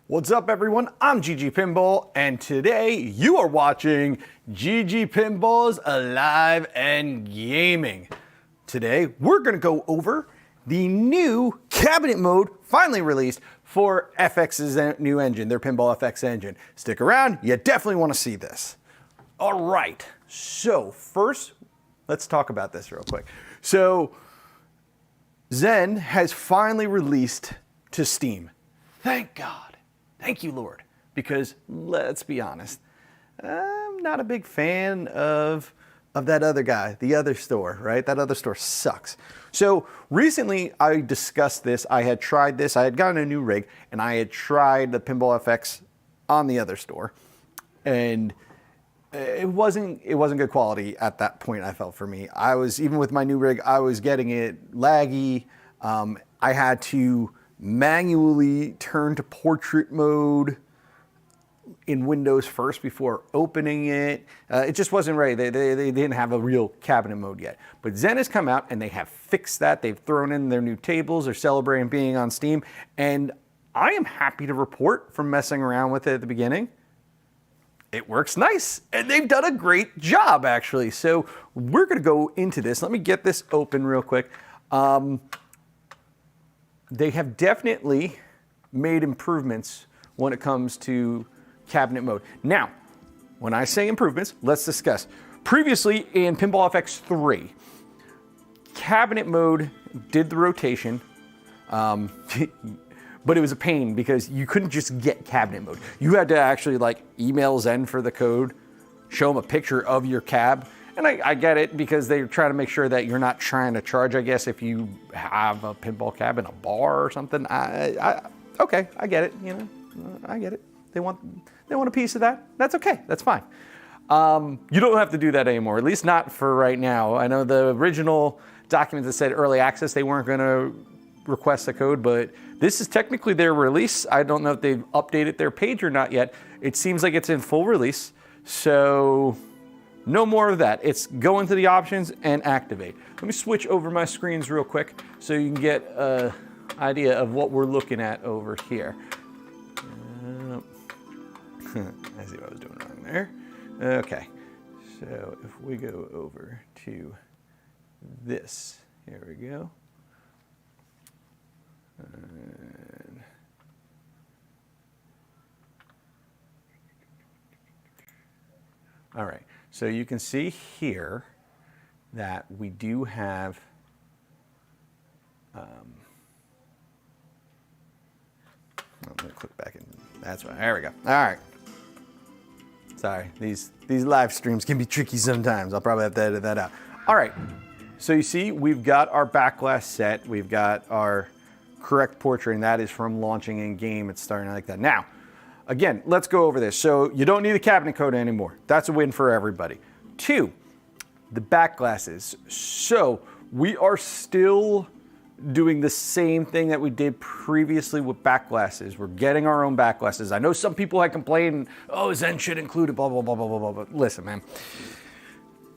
What's up, everyone? I'm GG Pinball, and today you are watching GG Pinball's Alive and Gaming. Today, we're gonna go over the new cabinet mode finally released for FX's new engine, their Pinball FX engine. Stick around, you definitely wanna see this. All right, so first, let's talk about this real quick. So, Zen has finally released to Steam. Thank God. Thank you, Lord. Because let's be honest, I'm not a big fan of that other guy, the other store, right? That other store sucks. So recently I discussed this. I had tried this. I had gotten a new rig and I had tried the Pinball FX on the other store. And it wasn't good quality at that point, I felt, for me. Even with my new rig, I was getting it laggy. I had to manually turn to portrait mode in Windows first before opening it. It just wasn't right. They didn't have a real cabinet mode yet. But Zen has come out and they have fixed that. They've thrown in their new tables. They're celebrating being on Steam. And I am happy to report from messing around with it at the beginning, it works nice. And they've done a great job, actually. So we're going to go into this. Let me get this open real quick. They have definitely made improvements when it comes to cabinet mode. Now, when I say improvements, let's discuss. Previously in Pinball FX 3, cabinet mode did the rotation, but it was a pain because you couldn't just get cabinet mode. You had to actually email Zen for the code, show them a picture of your cab. And I get it because they're trying to make sure that you're not trying to charge, I guess, if you have a pinball cab in a bar or something. Okay, I get it, I get it. They want a piece of that. That's okay, that's fine. You don't have to do that anymore, at least not for right now. I know the original document that said early access, they weren't gonna request the code, but this is technically their release. I don't know if they've updated their page or not yet. It seems like it's in full release, so no more of that. It's go into the options and activate. Let me switch over my screens real quick so you can get an idea of what we're looking at over here. I see what I was doing wrong there. Okay, so if we go over to this, here we go. And all right. So you can see here that we do have let me click back in. That's right. There we go. All right. Sorry, these live streams can be tricky sometimes. I'll probably have to edit that out. All right. So you see, we've got our Backglass set. We've got our correct portrait, and that is from launching in game. It's starting like that. Now, again, let's go over this. So you don't need a cabinet code anymore. That's a win for everybody. 2, the backglasses. So we are still doing the same thing that we did previously with backglasses. We're getting our own backglasses. I know some people had complained, oh, Zen should include it, blah, blah, blah, blah, blah, blah. But listen, man,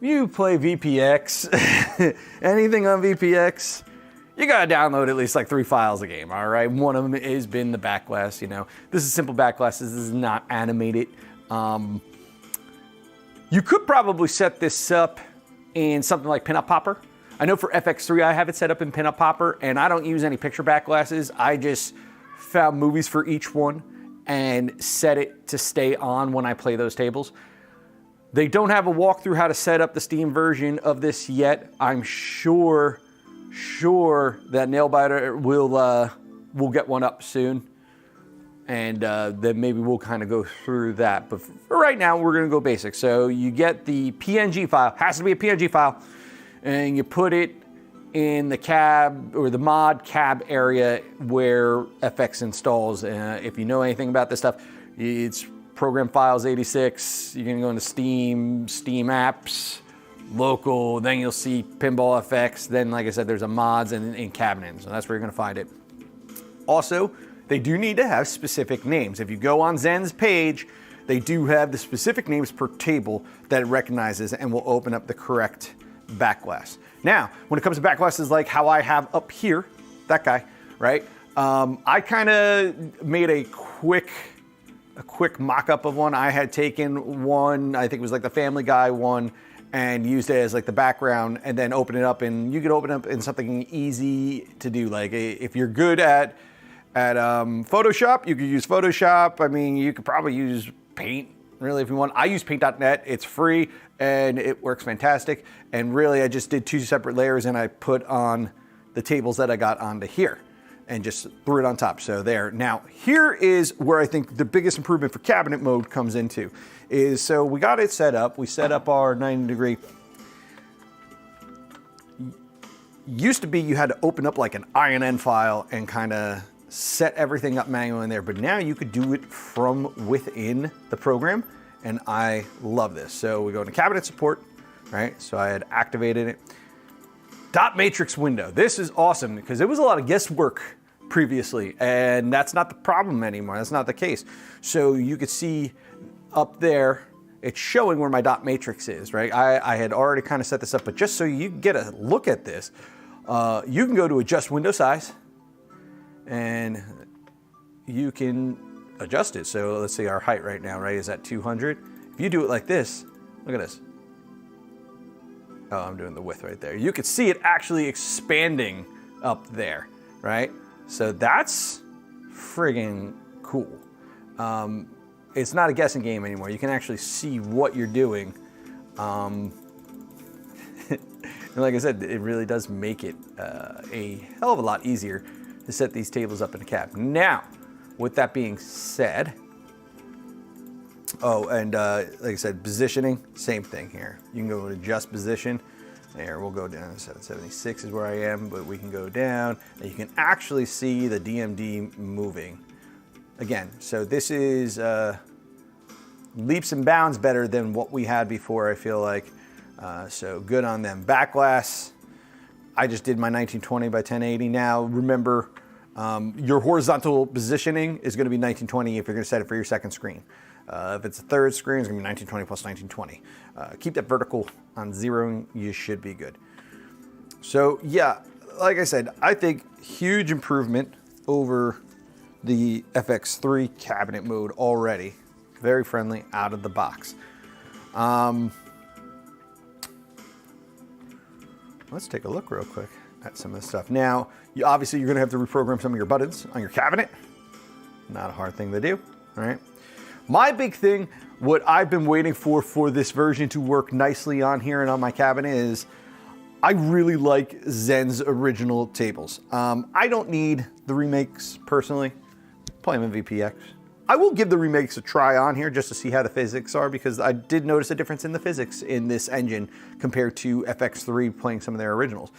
you play VPX, anything on VPX, you gotta download at least 3 files a game, all right? One of them has been the backglass, This is simple backglasses, this is not animated. You could probably set this up in something like Pinup Popper. I know for FX3 I have it set up in Pinup Popper, and I don't use any picture backglasses. I just found movies for each one and set it to stay on when I play those tables. They don't have a walkthrough how to set up the Steam version of this yet. I'm sure that Nailbiter will get one up soon, and then maybe we'll kind of go through that. But for right now, we're going to go basic. So you get the PNG file, has to be a PNG file, and you put it in the cab or the mod cab area where FX installs. If you know anything about this stuff, it's program files 86. You're going to go into Steam apps, local, then you'll see Pinball FX. Then, like I said, there's a mods and cabinet, so that's where you're gonna find it. Also, they do need to have specific names. If you go on Zen's page, they do have the specific names per table that it recognizes and will open up the correct backglass. Now, when it comes to backglasses like how I have up here, that guy, right? I kind of made a quick mock-up of one. I had taken one, I think it was like the Family Guy one, and used it as like the background, and then open it up, and you could open it up in something easy to do. Like if you're good at Photoshop, you could use Photoshop. I mean, you could probably use Paint, really, if you want. I use paint.net. It's free, and it works fantastic. And really, I just did 2 separate layers, and I put on the tables that I got onto here, and just threw it on top. So there. Now, here is where I think the biggest improvement for cabinet mode comes into. So we got it set up. We set up our 90-degree. Used to be you had to open up like an INN file and kind of set everything up manually in there, but now you could do it from within the program, and I love this. So we go into cabinet support, right? So I had activated it. Dot matrix window. This is awesome because it was a lot of guesswork previously, and that's not the problem anymore. That's not the case. So you could see up there, it's showing where my dot matrix is, right? I had already kind of set this up, but just so you get a look at this, you can go to adjust window size, and you can adjust it. So let's say our height right now, right, is at 200. If you do it like this, look at this. Oh, I'm doing the width right there. You could see it actually expanding up there, right? So that's friggin' cool. It's not a guessing game anymore. You can actually see what you're doing. And like I said, it really does make it a hell of a lot easier to set these tables up in a cab. Now, with that being said, oh, and like I said, positioning, same thing here. You can go to adjust position. There, we'll go down. 776 is where I am, but we can go down, and you can actually see the DMD moving. Again, so this is leaps and bounds better than what we had before, I feel like. So good on them. Backglass, I just did my 1920 by 1080. Now, remember, your horizontal positioning is going to be 1920 if you're going to set it for your second screen. If it's a third screen, it's going to be 1920 plus 1920. Keep that vertical on 0, you should be good. So yeah, like I said, I think huge improvement over the FX3 cabinet mode already. Very friendly out of the box. Let's take a look real quick at some of the stuff. Now, obviously you're going to have to reprogram some of your buttons on your cabinet. Not a hard thing to do, all right? My big thing, what I've been waiting for this version to work nicely on here and on my cabinet is I really like Zen's original tables. I don't need the remakes personally. Play them in VPX. I will give the remakes a try on here just to see how the physics are, because I did notice a difference in the physics in this engine compared to FX3 playing some of their originals.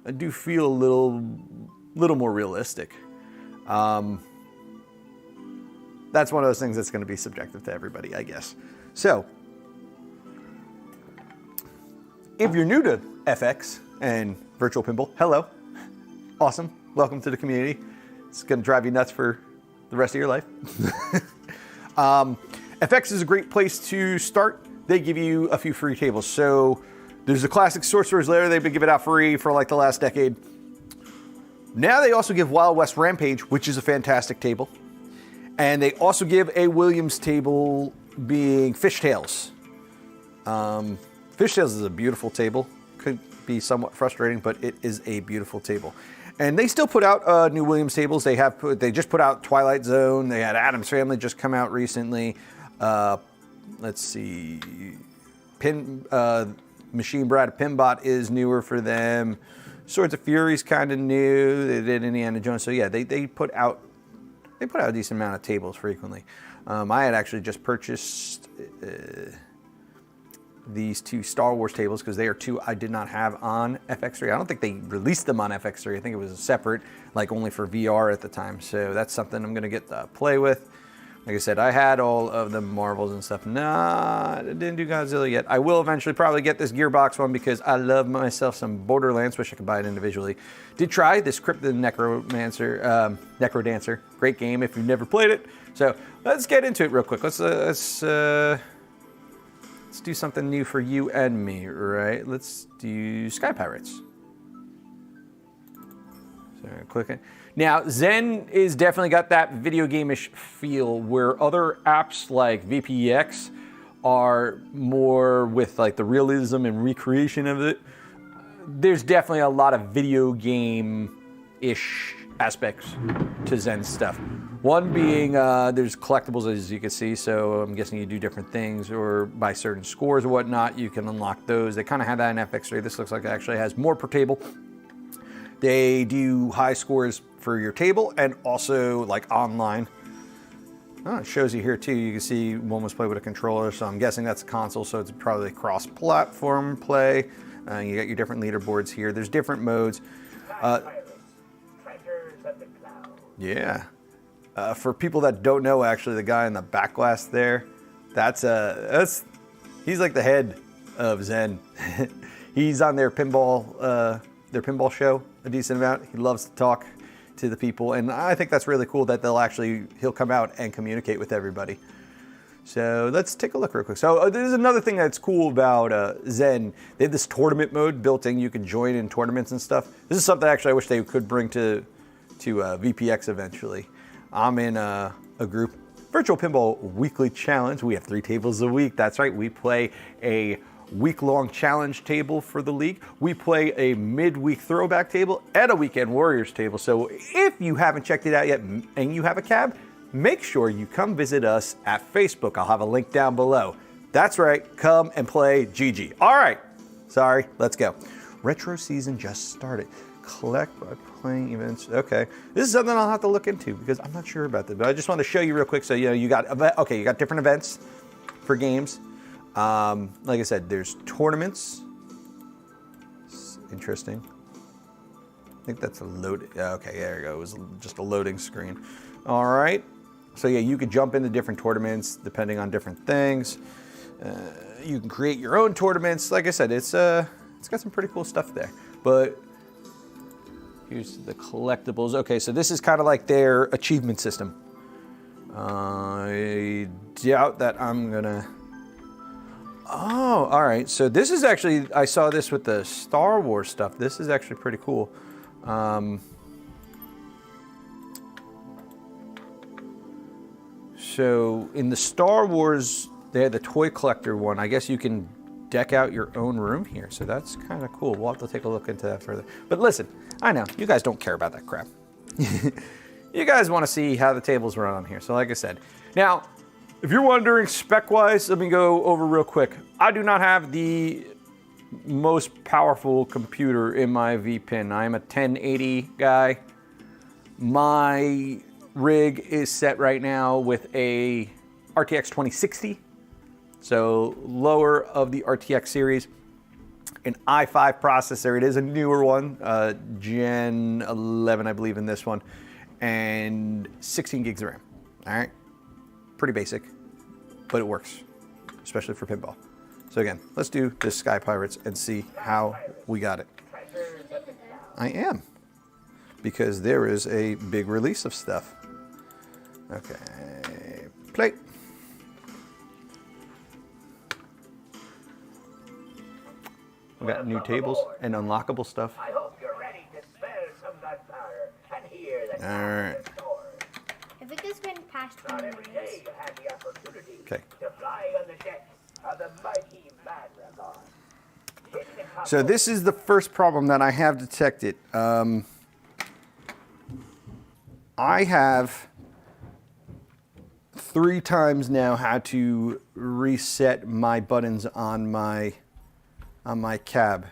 I do feel a little more realistic. That's one of those things that's going to be subjective to everybody, I guess. So, if you're new to FX and virtual pinball, hello. Awesome. Welcome to the community. It's going to drive you nuts for the rest of your life. FX is a great place to start. They give you a few free tables. So, there's a classic Sorcerer's Lair. They've been giving out free for like the last decade. Now they also give Wild West Rampage, which is a fantastic table. And they also give a Williams table being Fishtails. Fishtails is a beautiful table. Could be somewhat frustrating, but it is a beautiful table. And they still put out new Williams tables. They just put out Twilight Zone. They had Addams Family just come out recently. Let's see. Machine Bride Pinbot is newer for them. Swords of Fury's kind of new. They did Indiana Jones. So yeah, they put out a decent amount of tables frequently. I had actually just purchased these 2 Star Wars tables because they are 2 I did not have on FX3. I don't think they released them on FX3. I think it was separate, like only for VR at the time. So that's something I'm going to get to play with. Like I said, I had all of the Marvels and stuff. Nah, I didn't do Godzilla yet. I will eventually probably get this Gearbox one because I love myself some Borderlands. Wish I could buy it individually. Did try this Crypt the Necrodancer. Great game if you've never played it. So let's get into it real quick. Let's do something new for you and me, right? Let's do Sky Pirates. So click it. Now, Zen is definitely got that video game-ish feel where other apps like VPX are more with like the realism and recreation of it. There's definitely a lot of video game-ish aspects to Zen stuff. One being there's collectibles, as you can see, so I'm guessing you do different things, or by certain scores or whatnot, you can unlock those. They kind of had that in FX3. This looks like it actually has more per table. They do high scores for your table and also like online. Oh, it shows you here too. You can see one was played with a controller, so I'm guessing that's a console, so it's probably cross-platform play. You got your different leaderboards here. There's different modes. Yeah. For people that don't know, actually, the guy in the Backglass there, he's like the head of Zen. He's on their pinball show a decent amount. He loves to talk to the people, and I think that's really cool that he'll come out and communicate with everybody. So let's take a look real quick. So there's another thing that's cool about Zen. They have this tournament mode built in. You can join in tournaments and stuff. This is something actually I wish they could bring to VPX eventually. I'm in a group, Virtual Pinball Weekly Challenge. We have 3 tables a week. That's right, we play a week-long challenge table for the league. We play a midweek throwback table and a weekend warriors table. So if you haven't checked it out yet and you have a cab, make sure you come visit us at Facebook. I'll have a link down below. That's right, come and play GG. All right, sorry, let's go. Retro season just started. Collect by playing events. Okay, this is something I'll have to look into because I'm not sure about this, but I just want to show you real quick. So you got different events for games. Like I said, there's tournaments. It's interesting. I think that's a load. Okay, there you go. It was just a loading screen. All right. So yeah, you could jump into different tournaments depending on different things. You can create your own tournaments. Like I said, it's got some pretty cool stuff there. But here's the collectibles. Okay, so this is kind of like their achievement system. I doubt that I'm gonna. Oh, all right. So this is actually, I saw this with the Star Wars stuff. This is actually pretty cool. So in the Star Wars, they had the toy collector one. I guess you can deck out your own room here. So that's kind of cool. We'll have to take a look into that further. But listen, I know you guys don't care about that crap. You guys want to see how the tables run on here. So like I said, now, if you're wondering spec-wise, let me go over real quick. I do not have the most powerful computer in my VPin. I'm a 1080 guy. My rig is set right now with a RTX 2060, so lower of the RTX series. An i5 processor. It is a newer one, Gen 11, I believe, in this one, and 16 gigs of RAM. All right. Pretty basic, but it works, especially for pinball. So again, let's do this Sky Pirates and see how we got it. I am, because there is a big release of stuff. Okay, play. We got new tables and unlockable stuff. I hope you're ready to smell some gunpowder and hear the All right. If it just went past 20 Every day minutes. you have the opportunity Okay. to fly on the deck of the mighty Madragon. So this is the first problem that I have detected. I have 3 times now had to reset my buttons on my cab.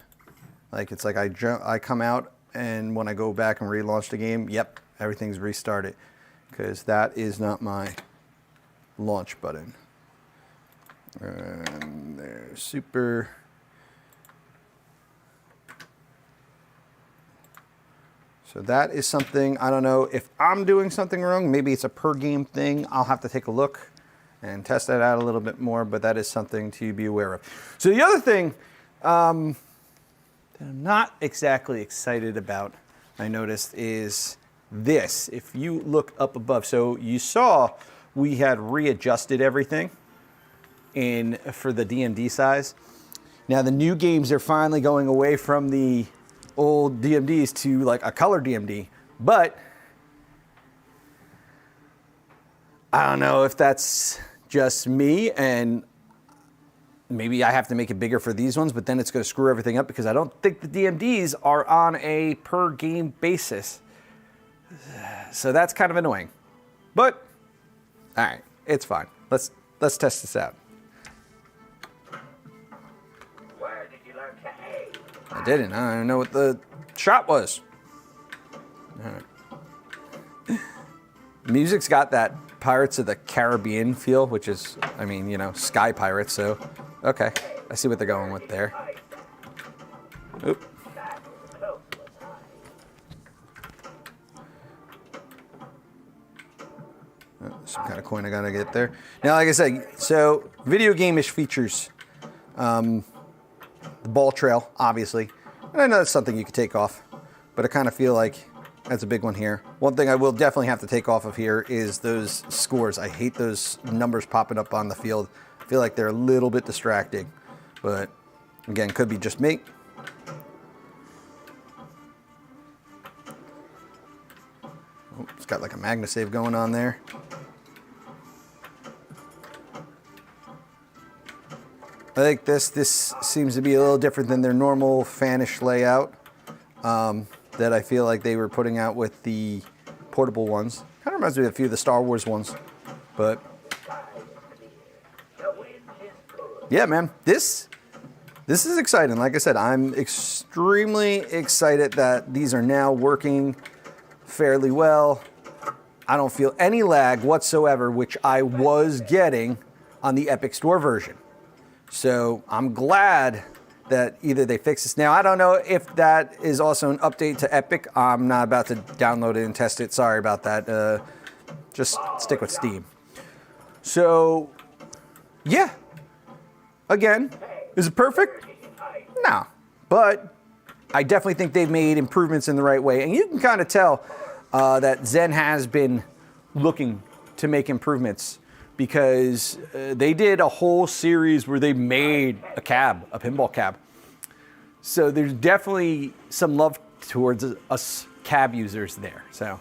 Like it's like I come out, and when I go back and relaunch the game, yep, everything's restarted, because that is not my launch button. And there's super. So that is something, I don't know if I'm doing something wrong. Maybe it's a per game thing. I'll have to take a look and test that out a little bit more, but that is something to be aware of. So the other thing that I'm not exactly excited about, I noticed, is this. If you look up above, so you saw we had readjusted everything for the DMD size. Now the new games are finally going away from the old DMDs to like a color DMD. But I don't know if that's just me, and maybe I have to make it bigger for these ones, but then it's going to screw everything up because I don't think the DMDs are on a per game basis. So that's kind of annoying. But all right, it's fine. Let's test this out. Where did you learn to aim? I didn't. I don't know what the shot was. All right. Music's got that Pirates of the Caribbean feel, which is, I mean, you know, Sky Pirates, so okay. I see what they're going with there. Oop. Some kind of coin I gotta get there. Now, like I said, so video game-ish features. The ball trail, obviously. And I know that's something you could take off, but I kind of feel like that's a big one here. One thing I will definitely have to take off of here is those scores. I hate those numbers popping up on the field. I feel like they're a little bit distracting, but again, could be just me. Oh, it's got like a MagnaSave going on there. I think this seems to be a little different than their normal fanish layout that I feel like they were putting out with the portable ones. Kind of reminds me of a few of the Star Wars ones, but yeah, man, this is exciting. Like I said, I'm extremely excited that these are now working fairly well. I don't feel any lag whatsoever, which I was getting on the Epic Store version. So I'm glad that either they fix this. Now, I don't know if that is also an update to Epic. I'm not about to download it and test it. Sorry about that. Just stick with Steam. So, yeah. Again, is it perfect? No. But I definitely think they've made improvements in the right way. And you can kind of tell that Zen has been looking to make improvements, because they did a whole series where they made a pinball cab. So there's definitely some love towards us cab users there. So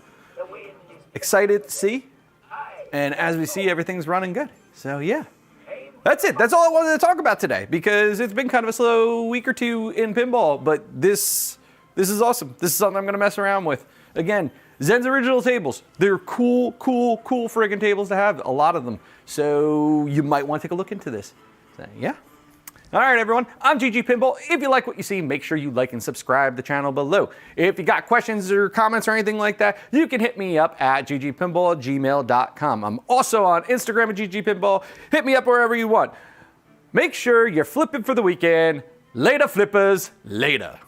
excited to see. And as we see, everything's running good. So yeah, that's it. That's all I wanted to talk about today, because it's been kind of a slow week or two in pinball, but this is awesome. This is something I'm gonna mess around with. Again, Zen's original tables. They're cool friggin' tables to have, a lot of them. So you might want to take a look into this. So, yeah. All right, everyone, I'm GG Pinball. If you like what you see, make sure you like and subscribe the channel below. If you got questions or comments or anything like that, you can hit me up at ggpinball@gmail.com. I'm also on Instagram at ggpinball. Hit me up wherever you want. Make sure you're flipping for the weekend. Later, flippers. Later.